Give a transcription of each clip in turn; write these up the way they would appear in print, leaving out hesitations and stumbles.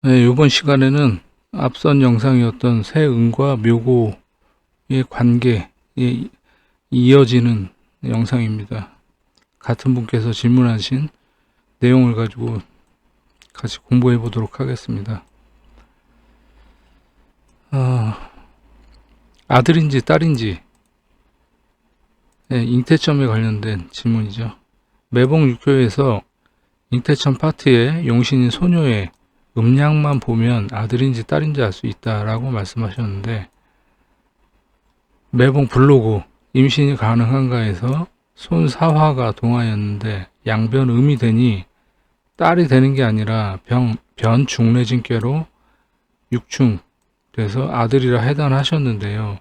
네, 이번 시간에는 앞선 영상이었던 세은과 묘고의 관계에 이어지는 영상입니다. 같은 분께서 질문하신 내용을 가지고 같이 공부해 보도록 하겠습니다. 아들인지 딸인지 잉태점에 관련된 질문이죠. 매봉 육교에서 잉태점 파트에 용신인 소녀의 음양만 보면 아들인지 딸인지 알 수 있다라고 말씀하셨는데, 매봉 블로그 임신이 가능한가에서 손사화가 동하였는데 양변음이 되니 딸이 되는 게 아니라 변중래진께로 육충 돼서 아들이라 해단하셨는데요.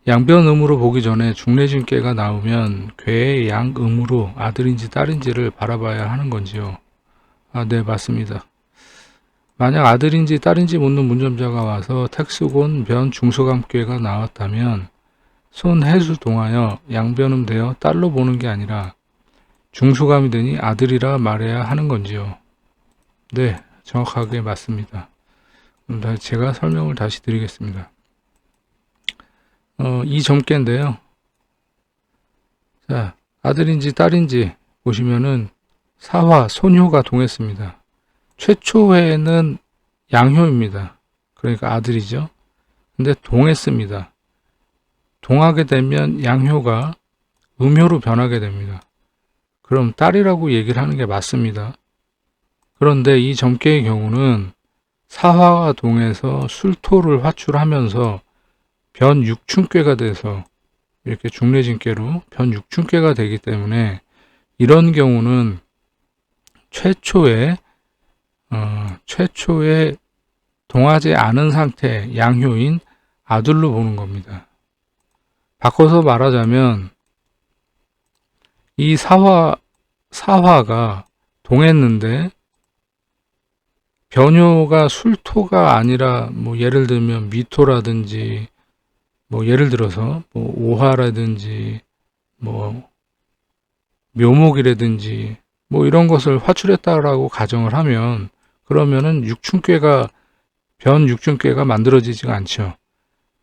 양변음으로 보기 전에 중래진께가 나오면 괴의 양음으로 아들인지 딸인지를 바라봐야 하는 건지요? 네, 맞습니다. 만약 아들인지 딸인지 묻는 문점자가 와서 택수곤 변 중소감괴가 나왔다면 손해수 동하여 양변음 되어 딸로 보는 게 아니라 중소감이 되니 아들이라 말해야 하는 건지요? 네, 정확하게 맞습니다. 그럼 제가 설명을 다시 드리겠습니다. 이 점괘인데요. 자, 아들인지 딸인지 보시면은 사화, 손효가 동했습니다. 최초에는 양효입니다. 그러니까 아들이죠. 근데 동했습니다. 동하게 되면 양효가 음효로 변하게 됩니다. 그럼 딸이라고 얘기를 하는 게 맞습니다. 그런데 이 점괘의 경우는 사화가 동해서 술토를 화출하면서 변육춘괴가 돼서 이렇게 중래진괴로 변육춘괴가 되기 때문에 이런 경우는 최초에 동하지 않은 상태 양효인 아들로 보는 겁니다. 바꿔서 말하자면 이 사화가 동했는데 변효가 술토가 아니라 뭐 예를 들면 미토라든지 뭐 예를 들어서 뭐 오화라든지 뭐 묘목이라든지 뭐 이런 것을 화출했다라고 가정을 하면 그러면은 변육춘괴가 만들어지지가 않죠.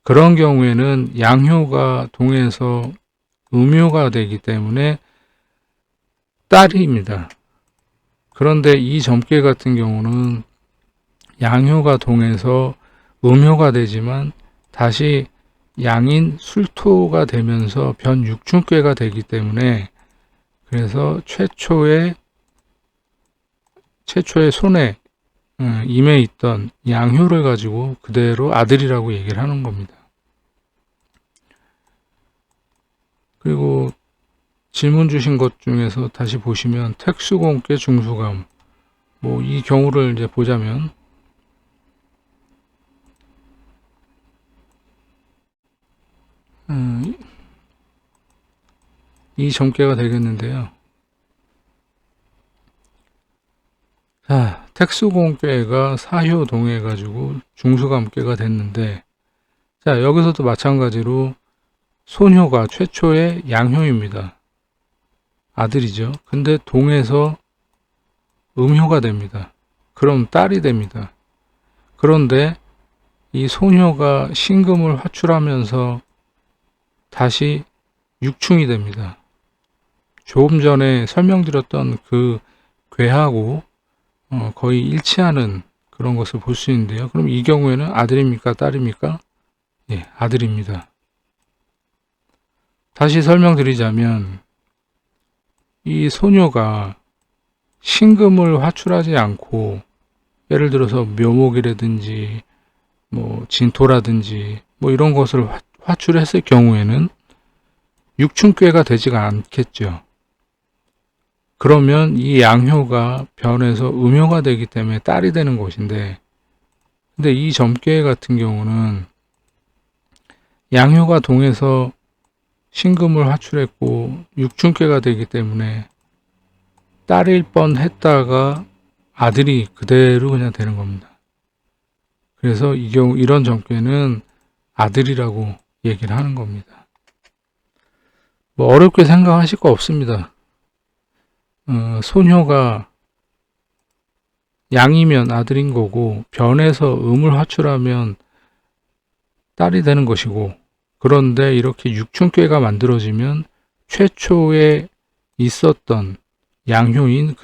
그런 경우에는 양효가 동해서 음효가 되기 때문에 딸입니다. 그런데 이 점괘 같은 경우는 양효가 동해서 음효가 되지만 다시 양인 술토가 되면서 변육춘괴가 되기 때문에 그래서 최초의 손에 임해 있던 양효를 가지고 그대로 아들이라고 얘기를 하는 겁니다. 그리고 질문 주신 것 중에서 다시 보시면 택수공께 중수감 뭐 이 경우를 이제 보자면 이 점괘가 되겠는데요. 자, 택수공께가 사효 동해 가지고 중수감께가 됐는데, 자 여기서도 마찬가지로 손효가 최초의 양효입니다. 아들이죠. 근데 동해서 음효가 됩니다. 그럼 딸이 됩니다. 그런데 이 손효가 신금을 화출하면서 다시 육충이 됩니다. 조금 전에 설명드렸던 그 괴하고 거의 일치하는 그런 것을 볼 수 있는데요. 그럼 이 경우에는 아들입니까? 딸입니까? 예, 아들입니다. 다시 설명드리자면 이 소녀가 신금을 화출하지 않고 예를 들어서 묘목이라든지 뭐 진토라든지 뭐 이런 것을 화출했을 경우에는 육춘괴가 되지가 않겠죠. 그러면 이 양효가 변해서 음효가 되기 때문에 딸이 되는 것인데, 근데 이 점괘 같은 경우는 양효가 동해서 신금을 화출했고 육춘괴가 되기 때문에 딸일 뻔 했다가 아들이 그대로 그냥 되는 겁니다. 그래서 이 경우 이런 점괘는 아들이라고 얘기를 하는 겁니다. 뭐 어렵게 생각하실 거 없습니다. 소녀가 양이면 아들인 거고 변해서 음을 화출하면 딸이 되는 것이고, 그런데 이렇게 육춘꾀가 만들어지면 최초에 있었던 양효인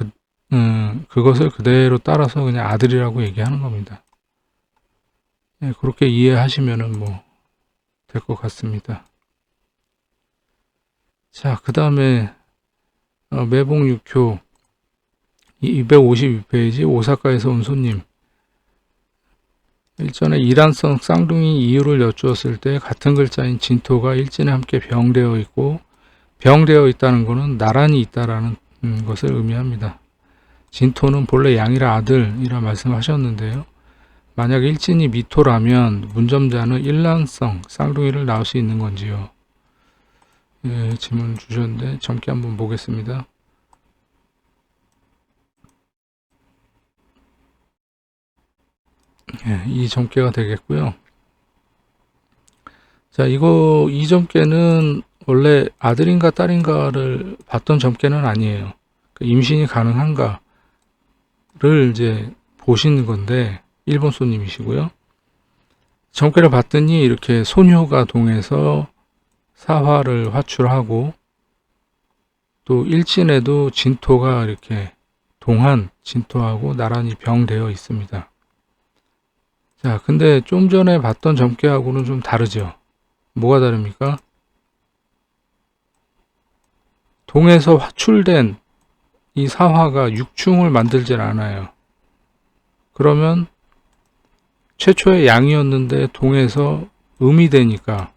그것을 그대로 따라서 그냥 아들이라고 얘기하는 겁니다. 네, 그렇게 이해하시면은 뭐 될 것 같습니다. 자, 그 다음에 매봉육효 252페이지 오사카에서 온 손님. 일전에 이란성 쌍둥이 이유를 여쭈었을 때 같은 글자인 진토가 일진에 함께 병되어 있고, 병되어 있다는 것은 나란히 있다라는 것을 의미합니다. 진토는 본래 양이라 아들이라 말씀하셨는데요. 만약 일진이 미토라면 문점자는 일란성 쌍둥이를 낳을 수 있는 건지요? 예, 질문 주셨는데 젊게 한번 보겠습니다. 예, 이 점괘가 되겠고요. 자, 이 점괘는 원래 아들인가 딸인가를 봤던 점괘는 아니에요. 임신이 가능한가를 이제 보시는 건데, 일본 손님이시고요. 점괘를 봤더니 이렇게 소녀가 동해서 사화를 화출하고, 또 일진에도 진토가 이렇게 동한 진토하고 나란히 병되어 있습니다. 자, 근데 좀 전에 봤던 점괘하고는 좀 다르죠. 뭐가 다릅니까? 동에서 화출된 이 사화가 육충을 만들질 않아요. 그러면 최초의 양이었는데 동에서 음이 되니까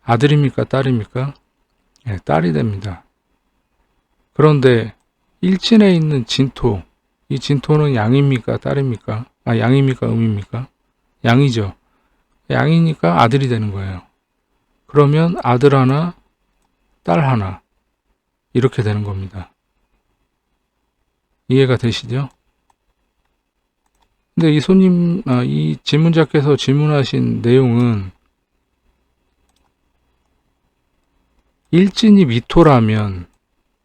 아들입니까? 딸입니까? 네, 딸이 됩니다. 그런데 일진에 있는 진토, 이 진토는 양입니까? 딸입니까? 양입니까? 음입니까? 양이죠. 양이니까 아들이 되는 거예요. 그러면 아들 하나, 딸 하나 이렇게 되는 겁니다. 이해가 되시죠? 근데 이 질문자께서 질문하신 내용은 일진이 미토라면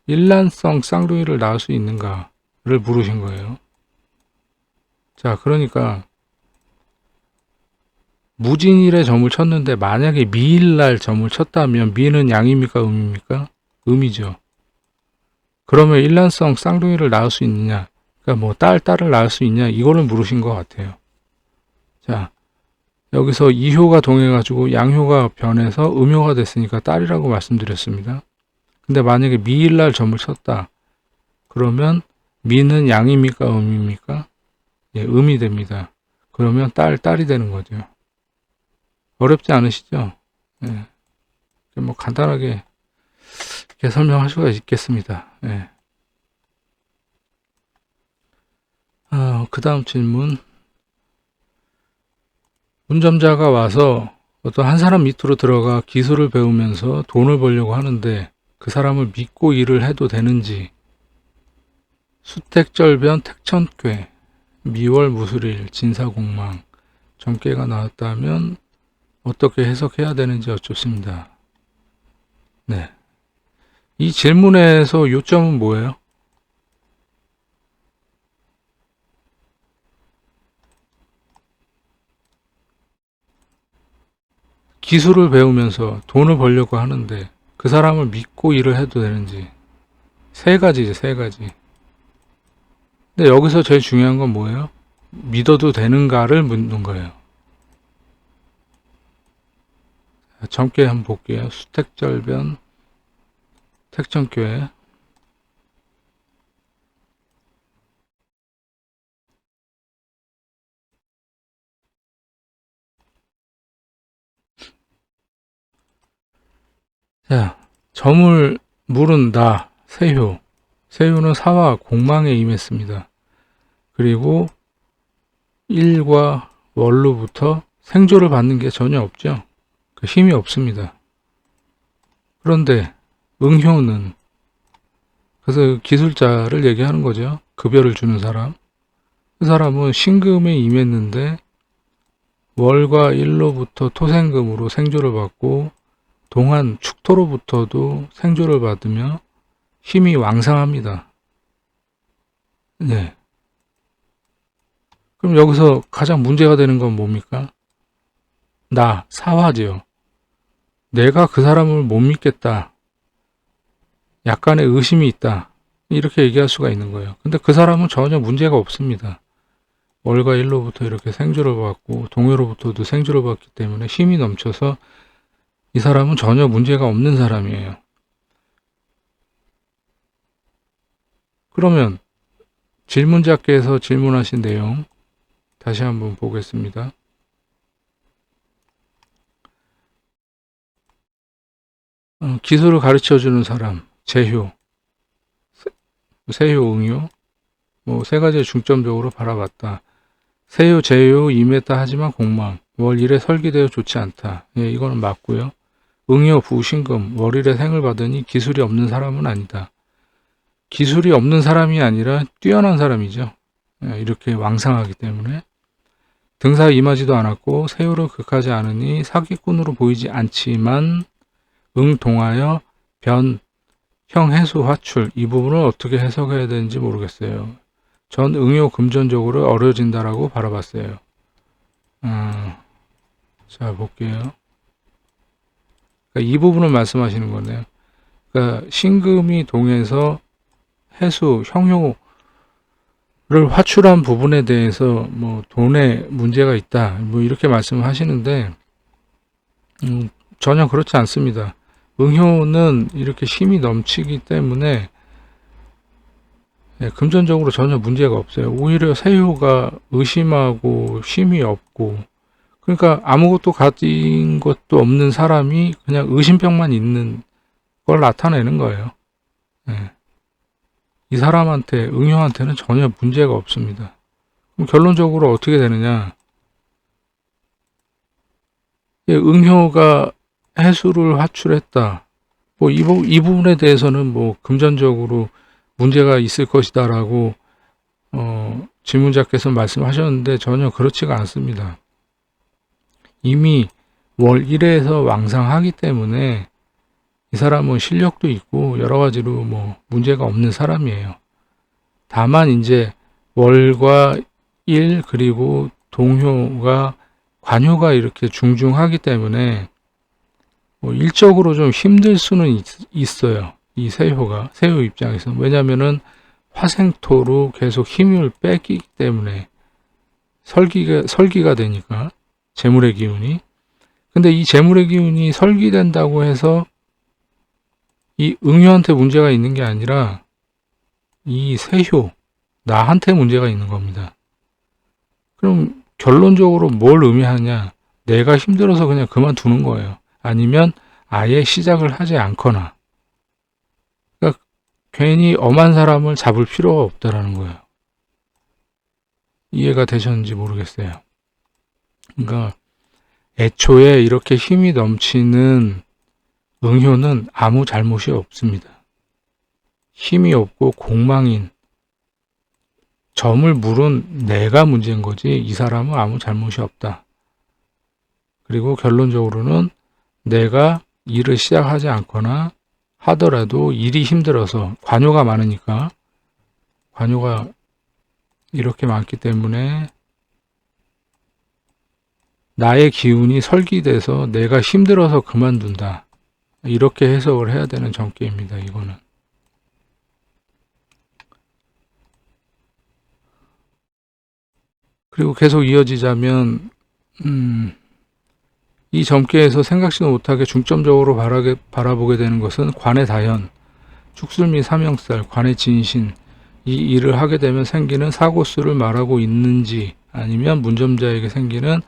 일란성 쌍둥이를 낳을 수 있는가를 물으신 거예요. 자, 그러니까 무진일에 점을 쳤는데 만약에 미일날 점을 쳤다면 미는 양입니까? 음입니까? 음이죠. 그러면 일란성 쌍둥이를 낳을 수 있느냐? 그러니까 뭐 딸을 낳을 수 있냐? 이거를 물으신 것 같아요. 자, 여기서 이효가 동해가지고 양효가 변해서 음효가 됐으니까 딸이라고 말씀드렸습니다. 근데 만약에 미일날 점을 쳤다. 그러면 미는 양입니까? 음입니까? 예, 음이 됩니다. 그러면 딸이 되는 거죠. 어렵지 않으시죠? 예. 뭐 간단하게 이렇게 설명할 수가 있겠습니다. 예. 그 다음 질문. 운전자가 와서 어떤 한 사람 밑으로 들어가 기술을 배우면서 돈을 벌려고 하는데 그 사람을 믿고 일을 해도 되는지, 수택절변 택천괴 미월 무술일 진사공망 점괘가 나왔다면 어떻게 해석해야 되는지 여쭙습니다. 네. 이 질문에서 요점은 뭐예요? 기술을 배우면서 돈을 벌려고 하는데 그 사람을 믿고 일을 해도 되는지. 세 가지죠, 세 가지. 근데 여기서 제일 중요한 건 뭐예요? 믿어도 되는가를 묻는 거예요. 점괘 한번 볼게요. 수택절변 택천괴. 자, 점을 물은다. 세효. 세효는 사화 공망에 임했습니다. 그리고 일과 월로부터 생조를 받는 게 전혀 없죠. 그 힘이 없습니다. 그런데 응효는, 그래서 기술자를 얘기하는 거죠. 급여를 주는 사람. 그 사람은 신금에 임했는데 월과 일로부터 토생금으로 생조를 받고 동안 축토로부터도 생조를 받으며 힘이 왕성합니다. 네. 그럼 여기서 가장 문제가 되는 건 뭡니까? 사화지요. 내가 그 사람을 못 믿겠다. 약간의 의심이 있다. 이렇게 얘기할 수가 있는 거예요. 근데 그 사람은 전혀 문제가 없습니다. 월과 일로부터 이렇게 생주를 받고 동요로부터도 생주를 받기 때문에 힘이 넘쳐서 이 사람은 전혀 문제가 없는 사람이에요. 그러면 질문자께서 질문하신 내용 다시 한번 보겠습니다. 기술을 가르쳐주는 사람, 재효, 세효, 응효, 세 가지를 중점적으로 바라봤다. 세효, 재효, 임했다 하지만 공망, 월일에 설기되어 좋지 않다. 예, 이거는 맞고요. 응효, 부신금, 월일에 생을 받으니 기술이 없는 사람은 아니다. 기술이 없는 사람이 아니라 뛰어난 사람이죠. 예, 이렇게 왕상하기 때문에. 등사에 임하지도 않았고 세효를 극하지 않으니 사기꾼으로 보이지 않지만 동하여 변, 형, 해수, 화출 이 부분을 어떻게 해석해야 되는지 모르겠어요. 전 응효 금전적으로 어려진다라고 바라봤어요. 자 볼게요. 그러니까 이 부분을 말씀하시는 거네요. 그러니까 신금이 동해서 해수, 형효를 화출한 부분에 대해서 돈에 문제가 있다 이렇게 말씀을 하시는데 전혀 그렇지 않습니다. 응효는 이렇게 힘이 넘치기 때문에 금전적으로 전혀 문제가 없어요. 오히려 세효가 의심하고 힘이 없고, 그러니까 아무것도 가진 것도 없는 사람이 그냥 의심병만 있는 걸 나타내는 거예요. 이 사람한테, 응효한테는 전혀 문제가 없습니다. 그럼 결론적으로 어떻게 되느냐? 응효가 해수를 화출했다. 이 부분에 대해서는 금전적으로 문제가 있을 것이다라고 질문자께서 말씀하셨는데 전혀 그렇지가 않습니다. 이미 월 1회에서 왕상하기 때문에 이 사람은 실력도 있고 여러 가지로 문제가 없는 사람이에요. 다만 이제 월과 일 그리고 동효가 관효가 이렇게 중중하기 때문에 일적으로 좀 힘들 수는 있어요. 이 세효 입장에서. 왜냐면은 화생토로 계속 힘을 뺏기기 때문에 설기가 되니까 재물의 기운이. 근데 이 재물의 기운이 설기된다고 해서 이 응효한테 문제가 있는 게 아니라 이 세효, 나한테 문제가 있는 겁니다. 그럼 결론적으로 뭘 의미하냐? 내가 힘들어서 그냥 그만두는 거예요. 아니면 아예 시작을 하지 않거나. 그러니까 괜히 엄한 사람을 잡을 필요가 없다라는 거예요. 이해가 되셨는지 모르겠어요. 그러니까 애초에 이렇게 힘이 넘치는 응효는 아무 잘못이 없습니다. 힘이 없고 공망인, 점을 물은 내가 문제인 거지 이 사람은 아무 잘못이 없다. 그리고 결론적으로는 내가 일을 시작하지 않거나 하더라도 일이 힘들어서 관요가 많으니까, 관요가 이렇게 많기 때문에 나의 기운이 설기돼서 내가 힘들어서 그만둔다. 이렇게 해석을 해야 되는 전개입니다. 이거는. 그리고 계속 이어지자면 이 점괘에서 생각지도 못하게 중점적으로 바라보게 되는 것은 관의 다현, 축술미 삼형살, 관의 진신, 이 일을 하게 되면 생기는 사고수를 말하고 있는지 아니면 문점자에게 생기는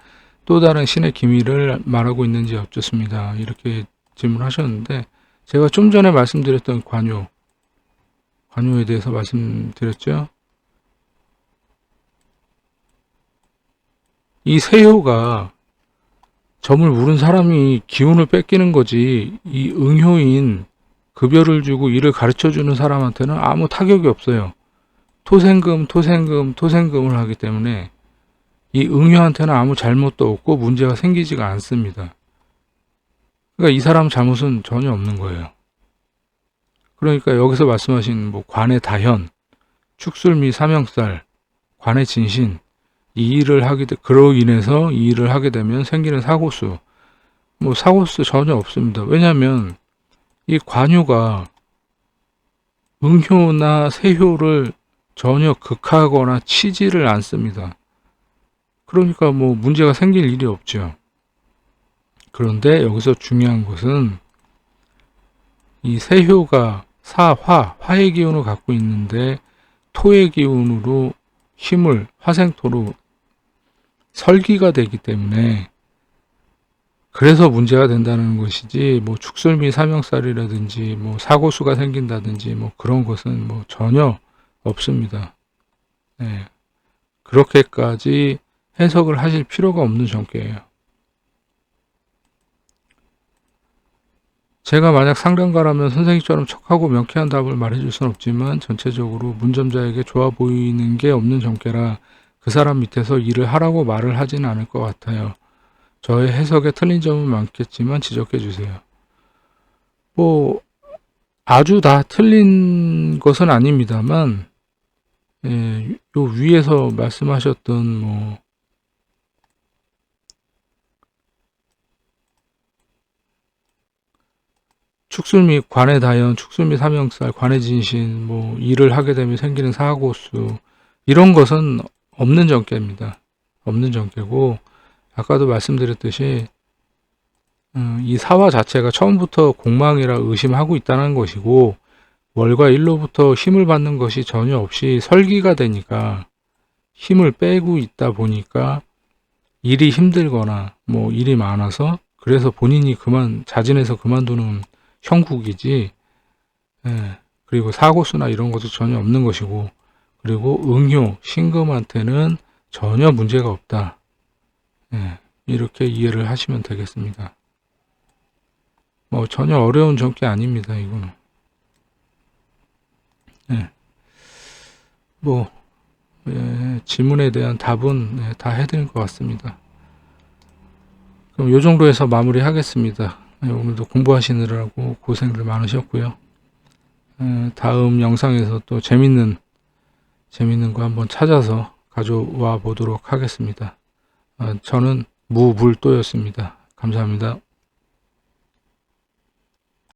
또 다른 신의 기밀을 말하고 있는지 여쭙습니다. 이렇게 질문하셨는데, 제가 좀 전에 말씀드렸던 관요에 대해서 말씀드렸죠. 이 세효가 점을 물은 사람이 기운을 뺏기는 거지, 이 응효인 급여를 주고 일을 가르쳐주는 사람한테는 아무 타격이 없어요. 토생금을 하기 때문에 이 응효한테는 아무 잘못도 없고 문제가 생기지가 않습니다. 그러니까 이 사람 잘못은 전혀 없는 거예요. 그러니까 여기서 말씀하신 관의 다현, 축술미 삼형살, 관의 진신, 그로 인해서 이 일을 하게 되면 생기는 사고수, 뭐 사고수 전혀 없습니다. 왜냐하면 이 관유가 응효나 세효를 전혀 극하거나 치지를 않습니다. 그러니까 뭐 문제가 생길 일이 없죠. 그런데 여기서 중요한 것은 이 세효가 화의 기운을 갖고 있는데 토의 기운으로 힘을 화생토로 설기가 되기 때문에 그래서 문제가 된다는 것이지, 뭐 축술미 삼형살이라든지 뭐 사고수가 생긴다든지 뭐 그런 것은 뭐 전혀 없습니다. 네. 그렇게까지 해석을 하실 필요가 없는 전개예요. 제가 만약 상담가라면 선생님처럼 척하고 명쾌한 답을 말해줄 수는 없지만 전체적으로 문점자에게 좋아 보이는 게 없는 전개라 그 사람 밑에서 일을 하라고 말을 하지는 않을 것 같아요. 저의 해석에 틀린 점은 많겠지만 지적해 주세요. 뭐 아주 다 틀린 것은 아닙니다만, 요 위에서 말씀하셨던 뭐 축술미 관해다연, 축술미 삼형살, 관해진신, 뭐 일을 하게 되면 생기는 사고수, 이런 것은 없는 전개입니다. 없는 전개고, 아까도 말씀드렸듯이 이 사화 자체가 처음부터 공망이라 의심하고 있다는 것이고, 월과 일로부터 힘을 받는 것이 전혀 없이 설기가 되니까 힘을 빼고 있다 보니까 일이 힘들거나 뭐 일이 많아서 그래서 본인이 자진해서 그만두는 형국이지, 그리고 사고수나 이런 것도 전혀 없는 것이고, 그리고 응효, 신금한테는 전혀 문제가 없다. 이렇게 이해를 하시면 되겠습니다. 뭐 전혀 어려운 전개 아닙니다, 이거는. 뭐 질문에 대한 답은 다 해드린 것 같습니다. 그럼 요 정도 해서 마무리 하겠습니다. 오늘도 공부하시느라고 고생들 많으셨고요. 다음 영상에서 또 재밌는 거 한번 찾아서 가져와 보도록 하겠습니다. 저는 무불도였습니다. 감사합니다.